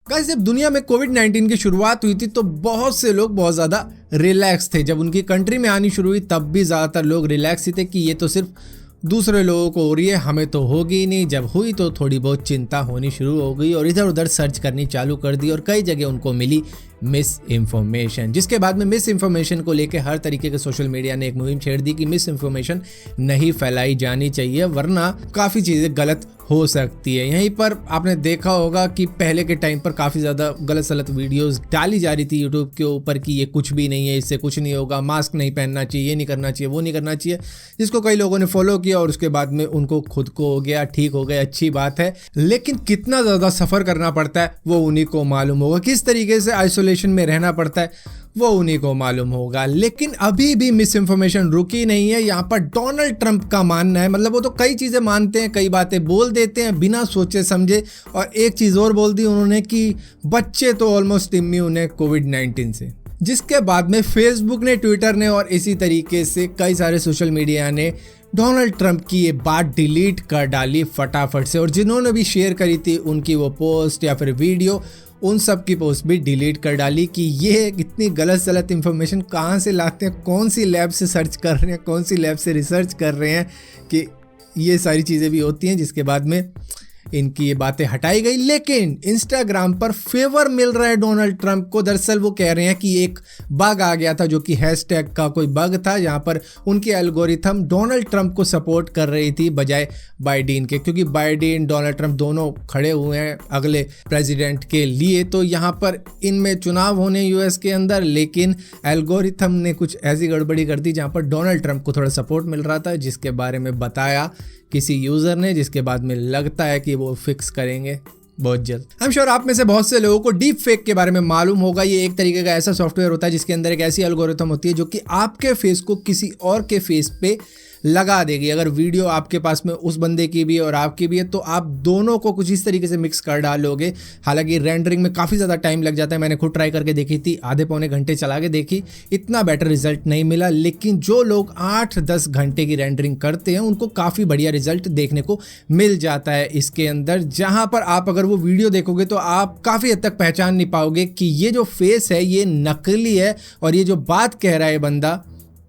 Guys, जब दुनिया में कोविड-19 की शुरुआत हुई थी तो बहुत से लोग बहुत ज़्यादा रिलैक्स थे। जब उनकी कंट्री में आनी शुरू हुई तब भी ज़्यादातर लोग रिलैक्स ही थे कि ये तो सिर्फ दूसरे लोगों को हो रही है, हमें तो होगी ही नहीं। जब हुई तो थोड़ी बहुत चिंता होनी शुरू हो गई और इधर उधर सर्च करनी चालू कर दी और कई जगह उनको मिली मिस इन्फॉर्मेशन, जिसके बाद में मिस इन्फॉर्मेशन को लेकर हर तरीके के सोशल मीडिया ने एक मुहिम छेड़ दी कि मिस इन्फॉर्मेशन नहीं फैलाई जानी चाहिए वरना काफ़ी चीज़ें गलत हो सकती है। यहीं पर आपने देखा होगा कि पहले के टाइम पर काफ़ी ज़्यादा गलत सलत वीडियोस डाली जा रही थी यूट्यूब के ऊपर कि ये कुछ भी नहीं है, इससे कुछ नहीं होगा, मास्क नहीं पहनना चाहिए, ये नहीं करना चाहिए, वो नहीं करना चाहिए, जिसको कई लोगों ने फॉलो किया और उसके बाद में उनको खुद को हो गया, ठीक हो गया, अच्छी बात है। लेकिन कितना ज़्यादा सफ़र करना पड़ता है वो उन्हीं को मालूम होगा, किस तरीके से आइसोलेशन में रहना पड़ता है वो उन्हीं को मालूम होगा। लेकिन अभी भी मिस इन्फॉर्मेशन रुकी नहीं है। यहाँ पर डोनाल्ड ट्रंप का मानना है, मतलब वो तो कई चीज़ें मानते हैं, कई बातें बोल देते हैं बिना सोचे समझे। और एक चीज़ और बोल दी उन्होंने कि बच्चे तो ऑलमोस्ट इम्यून है कोविड-19 से, जिसके बाद में फेसबुक ने, ट्विटर ने और इसी तरीके से कई सारे सोशल मीडिया ने डोनाल्ड ट्रंप की ये बात डिलीट कर डाली फटाफट से। और जिन्होंने भी शेयर करी थी उनकी वो पोस्ट या फिर वीडियो, उन सब की पोस्ट भी डिलीट कर डाली कि ये इतनी गलत सलत इन्फॉर्मेशन कहाँ से लाते हैं, कौन सी लैब से सर्च कर रहे हैं, कौन सी लैब से रिसर्च कर रहे हैं कि ये सारी चीज़ें भी होती हैं। जिसके बाद में इनकी ये बातें हटाई गई। लेकिन इंस्टाग्राम पर फेवर मिल रहा है डोनाल्ड ट्रंप को। दरअसल वो कह रहे हैं कि एक बग आ गया था जो कि हैशटैग का कोई बग था, जहाँ पर उनकी एल्गोरिथम डोनाल्ड ट्रंप को सपोर्ट कर रही थी बजाय बाइडेन के, क्योंकि बाइडेन, डोनाल्ड ट्रंप दोनों खड़े हुए हैं अगले प्रेसिडेंट के लिए। तो यहाँ पर इनमें चुनाव होने यूएस के अंदर, लेकिन एल्गोरिथम ने कुछ ऐसी गड़बड़ी कर दी जहाँ पर डोनाल्ड ट्रंप को थोड़ा सपोर्ट मिल रहा था, जिसके बारे में बताया किसी यूज़र ने, जिसके बाद में लगता है कि वो फिक्स करेंगे बहुत जल्द। आई एम श्योर आप में से बहुत से लोगों को डीप फेक के बारे में मालूम होगा। ये एक तरीके का ऐसा सॉफ्टवेयर होता है जिसके अंदर एक ऐसी एल्गोरिथम होती है जो कि आपके फेस को किसी और के फेस पे लगा देगी। अगर वीडियो आपके पास में उस बंदे की भी है और आपकी भी है तो आप दोनों को कुछ इस तरीके से मिक्स कर डालोगे। हालांकि रेंडरिंग में काफ़ी ज़्यादा टाइम लग जाता है, मैंने खुद ट्राई करके देखी थी, आधे पौने घंटे चला के देखी, इतना बेटर रिजल्ट नहीं मिला। लेकिन जो लोग 8-10 घंटे की रेंडरिंग करते हैं उनको काफ़ी बढ़िया रिजल्ट देखने को मिल जाता है इसके अंदर, जहाँ पर आप अगर वो वीडियो देखोगे तो आप काफ़ी हद तक पहचान नहीं पाओगे कि ये जो फेस है ये नकली है और ये जो बात कह रहा है बंदा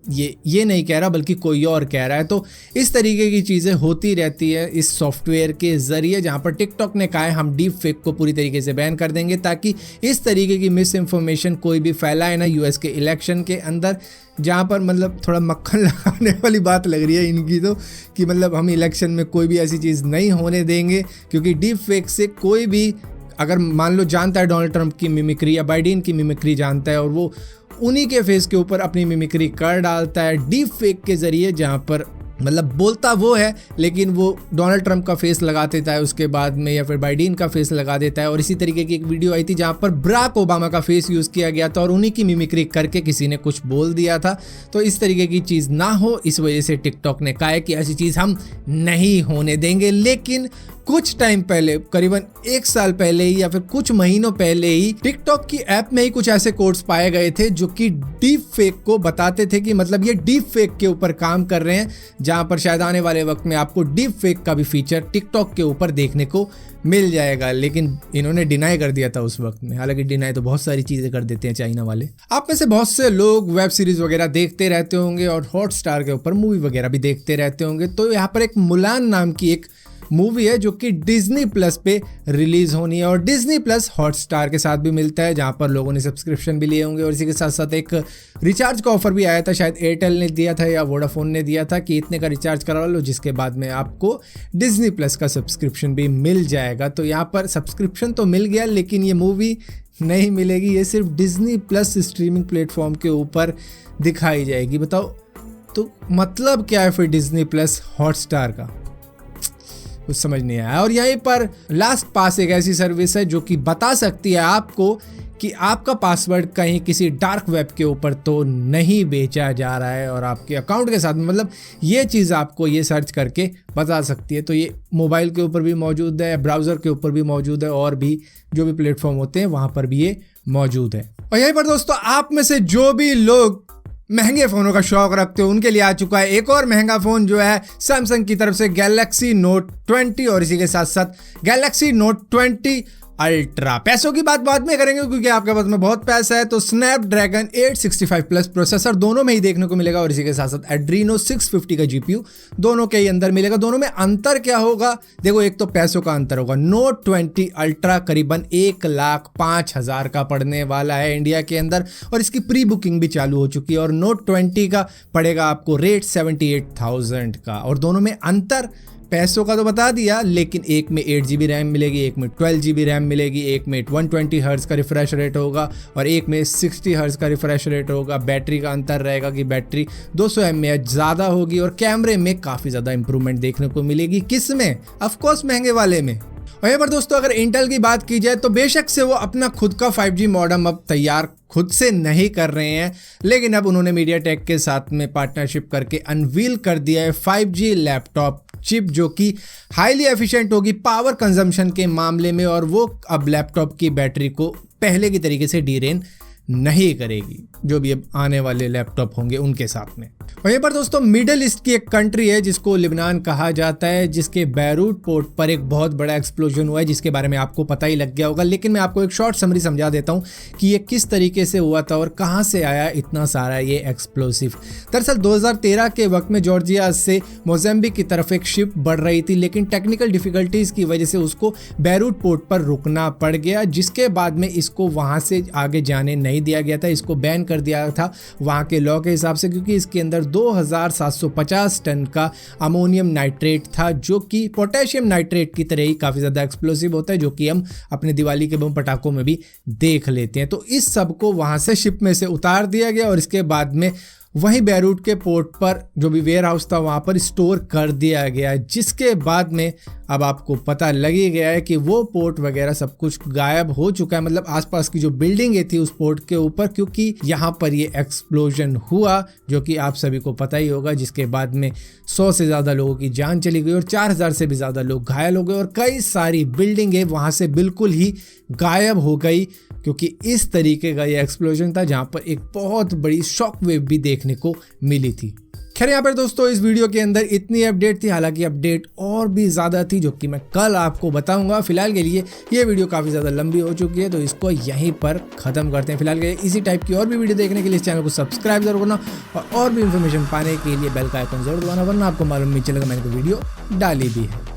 ये नहीं कह रहा बल्कि कोई और कह रहा है। तो इस तरीके की चीज़ें होती रहती है इस सॉफ्टवेयर के ज़रिए, जहाँ पर टिकटॉक ने कहा है हम डीप फेक को पूरी तरीके से बैन कर देंगे ताकि इस तरीके की मिस इन्फॉर्मेशन कोई भी फैलाए ना यूएस के इलेक्शन के अंदर, जहाँ पर मतलब थोड़ा मक्खन लगाने वाली बात लग रही है इनकी तो, कि मतलब हम इलेक्शन में कोई भी ऐसी चीज़ नहीं होने देंगे। क्योंकि डीप फेक से कोई भी अगर मान लो जानता है डोनाल्ड ट्रंप की मिमिक्री या बाइडेन की मिमिक्री जानता है और वो उन्हीं के फेस के ऊपर अपनी मिमिक्री कर डालता है डीप फेक के ज़रिए, जहाँ पर मतलब बोलता वो है लेकिन वो डोनाल्ड ट्रंप का फेस लगा देता है उसके बाद में, या फिर बाइडेन का फेस लगा देता है। और इसी तरीके की एक वीडियो आई थी जहाँ पर बराक ओबामा का फेस यूज़ किया गया था और उन्हीं की मिमिक्री करके किसी ने कुछ बोल दिया था। तो इस तरीके की चीज़ ना हो, इस वजह से टिकटॉक ने कहा है कि ऐसी चीज़ हम नहीं होने देंगे। लेकिन कुछ टाइम पहले, करीबन 1 साल पहले ही या फिर कुछ महीनों पहले ही, टिकटॉक की ऐप में ही कुछ ऐसे कोड्स पाए गए थे जो कि डीप फेक को बताते थे कि मतलब ये डीप फेक के ऊपर काम कर रहे हैं, जहां पर शायद आने वाले वक्त में आपको डीप फेक का भी फीचर टिकटॉक के ऊपर देखने को मिल जाएगा। लेकिन इन्होंने डिनाई कर दिया था उस वक्त में। हालांकि डिनाई तो बहुत सारी चीज़ें कर देते हैं चाइना वाले। आप में से बहुत से लोग वेब सीरीज़ वगैरह देखते रहते होंगे और हॉटस्टार के ऊपर मूवी वगैरह भी देखते रहते होंगे। तो यहाँ पर एक मुलान नाम की एक मूवी है जो कि डिज्नी प्लस पे रिलीज होनी है और डिज्नी प्लस हॉटस्टार के साथ भी मिलता है, जहां पर लोगों ने सब्सक्रिप्शन भी लिए होंगे। और इसी के साथ साथ एक रिचार्ज का ऑफर भी आया था, शायद एयरटेल ने दिया था या वोडाफोन ने दिया था कि इतने का रिचार्ज करवा लो जिसके बाद में आपको डिज्नी प्लस का सब्सक्रिप्शन भी मिल जाएगा। तो यहाँ पर सब्सक्रिप्शन तो मिल गया लेकिन ये मूवी नहीं मिलेगी, ये सिर्फ डिज्नी प्लस स्ट्रीमिंग प्लेटफॉर्म के ऊपर दिखाई जाएगी। बताओ तो मतलब क्या है फिर डिज्नी प्लस हॉटस्टार का, कुछ समझ नहीं आया। और यहीं पर लास्ट पास एक ऐसी सर्विस है जो कि बता सकती है आपको कि आपका पासवर्ड कहीं किसी डार्क वेब के ऊपर तो नहीं बेचा जा रहा है और आपके अकाउंट के साथ में, मतलब ये चीज़ आपको ये सर्च करके बता सकती है। तो ये मोबाइल के ऊपर भी मौजूद है, ब्राउज़र के ऊपर भी मौजूद है और भी जो भी प्लेटफॉर्म होते हैं वहाँ पर भी ये मौजूद है। और यहीं पर दोस्तों आप में से जो भी लोग महंगे फ़ोनों का शौक रखते हो उनके लिए आ चुका है एक और महंगा फ़ोन जो है सैमसंग की तरफ से गैलेक्सी नोट 20। और इसी के साथ साथ गैलेक्सी नोट 20 अल्ट्रा। पैसों की बात बाद में करेंगे क्योंकि आपके पास में बहुत पैसा है। तो स्नैपड्रैगन 865 प्लस प्रोसेसर दोनों में ही देखने को मिलेगा और इसी के साथ साथ एड्रीनो 650 का जीपीयू दोनों के ही अंदर मिलेगा। दोनों में अंतर क्या होगा? देखो, एक तो पैसों का अंतर होगा। नोट 20 अल्ट्रा करीबन 1,05,000 का पड़ने वाला है इंडिया के अंदर और इसकी प्री बुकिंग भी चालू हो चुकी है। और नोट 20 का पड़ेगा आपको रेट 78,000 का। और दोनों में अंतर पैसों का तो बता दिया, लेकिन एक में 8GB रैम मिलेगी, एक में 12GB रैम मिलेगी, एक में 120 हर्ट्ज का रिफ्रेश रेट होगा और एक में 60 हर्ट्ज का रिफ्रेश रेट होगा। बैटरी का अंतर रहेगा कि बैटरी 200 mAh ज़्यादा होगी और कैमरे में काफ़ी ज़्यादा इंप्रूवमेंट देखने को मिलेगी। किस में? ऑफकोर्स महंगे वाले में। और यहाँ पर दोस्तों अगर इंटेल की बात की जाए तो बेशक से वो अपना खुद का 5G मॉडेम अब तैयार खुद से नहीं कर रहे हैं, लेकिन अब उन्होंने मीडियाटेक के साथ में पार्टनरशिप करके अनवील कर दिया है 5G लैपटॉप चिप, जो कि हाईली एफिशिएंट होगी पावर कंजम्पशन के मामले में और वो अब लैपटॉप की बैटरी को पहले की तरीके से ड्रेन नहीं करेगी, जो भी अब आने वाले लैपटॉप होंगे उनके साथ में। वहीं पर दोस्तों मिडिल ईस्ट की एक कंट्री है जिसको लिबनान कहा जाता है, जिसके बैरूट पोर्ट पर एक बहुत बड़ा एक्सप्लोजन हुआ है जिसके बारे में आपको पता ही लग गया होगा, लेकिन मैं आपको एक शॉर्ट समरी समझा देता हूं कि ये किस तरीके से हुआ था और कहां से आया इतना सारा ये एक्सप्लोसिव। दरअसल 2013 के वक्त में जॉर्जिया से मोज़ेम्बिक की तरफ एक शिप बढ़ रही थी, लेकिन टेक्निकल डिफिकल्टीज की वजह से उसको बैरूट पोर्ट पर रुकना पड़ गया, जिसके बाद में इसको वहां से आगे जाने नहीं दिया गया था। इसको बैन कर दिया था वहां के लॉ के हिसाब से, क्योंकि इसके अंदर 2750 टन का अमोनियम नाइट्रेट था, जो कि पोटेशियम नाइट्रेट की तरह ही काफ़ी ज़्यादा एक्सप्लोसिव होता है, जो कि हम अपने दिवाली के बम पटाखों में भी देख लेते हैं। तो इस सब को वहाँ से शिप में से उतार दिया गया और इसके बाद में वहीं बैरूट के पोर्ट पर जो भी वेयर हाउस था वहाँ पर स्टोर कर दिया गया, जिसके बाद में अब आपको पता लग ही गया है कि वो पोर्ट वगैरह सब कुछ गायब हो चुका है। मतलब आसपास की जो बिल्डिंगें थी उस पोर्ट के ऊपर, क्योंकि यहाँ पर ये एक्सप्लोजन हुआ जो कि आप सभी को पता ही होगा, जिसके बाद में 100 से ज़्यादा लोगों की जान चली गई और 4000 से भी ज़्यादा लोग घायल हो गए और कई सारी बिल्डिंगें वहाँ से बिल्कुल ही गायब हो गई, क्योंकि इस तरीके का ये एक्सप्लोजन था जहाँ पर एक बहुत बड़ी शॉक वेव भी देखने को मिली थी। खैर यहाँ पर दोस्तों इस वीडियो के अंदर इतनी अपडेट थी, हालांकि अपडेट और भी ज़्यादा थी जो कि मैं कल आपको बताऊंगा। फिलहाल के लिए ये वीडियो काफ़ी ज़्यादा लंबी हो चुकी है, तो इसको यहीं पर ख़त्म करते हैं। फिलहाल के लिए इसी टाइप की और भी वीडियो देखने के लिए इस चैनल को सब्सक्राइब जरूर करना और भी इन्फॉर्मेशन पाने के लिए बेल का आइकन जरूर दबाना, वरना आपको मालूम नहीं चलेगा मैंने कोई वीडियो डाली भी है।